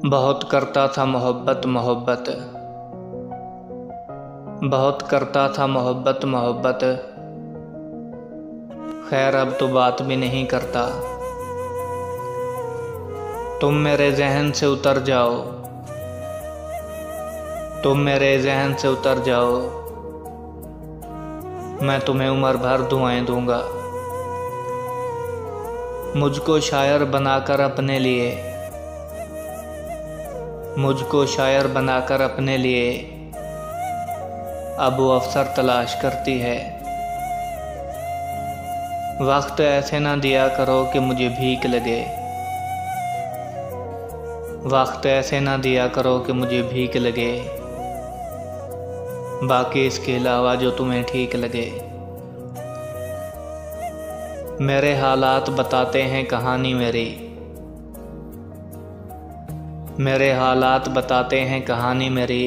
बहुत करता था मोहब्बत मोहब्बत, बहुत करता था मोहब्बत मोहब्बत। खैर अब तो बात भी नहीं करता। तुम मेरे जहन से उतर जाओ, तुम मेरे जहन से उतर जाओ। मैं तुम्हें उम्र भर दुआएं दूंगा। मुझको शायर बनाकर अपने लिए, मुझको शायर बनाकर अपने लिए अब वो अवसर तलाश करती है। वक्त ऐसे ना दिया करो कि मुझे भीख लगे, वक्त ऐसे ना दिया करो कि मुझे भीख लगे। बाकी इसके अलावा जो तुम्हें ठीक लगे। मेरे हालात बताते हैं कहानी मेरी, मेरे हालात बताते हैं कहानी मेरी।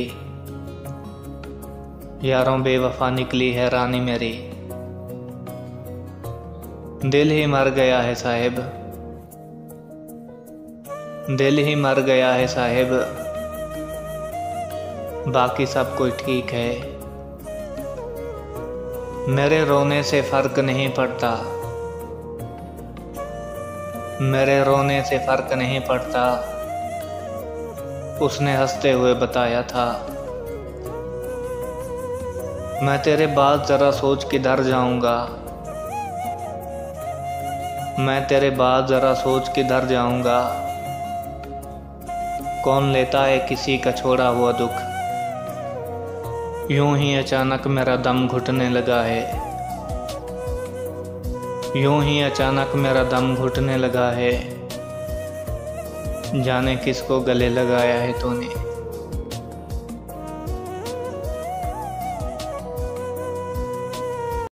यारों बेवफा निकली है रानी मेरी। दिल ही मर गया है साहिब, दिल ही मर गया है साहिब। बाकी सब कुछ ठीक है। मेरे रोने से फर्क नहीं पड़ता, मेरे रोने से फर्क नहीं पड़ता। उसने हंसते हुए बताया था। मैं तेरे बाद जरा सोच किधर जाऊंगा, मैं तेरे बाद जरा सोच किधर जाऊंगा। कौन लेता है किसी का छोड़ा हुआ दुख। यूं ही अचानक मेरा दम घुटने लगा है, यूं ही अचानक मेरा दम घुटने लगा है। जाने किसको गले लगाया है तूने।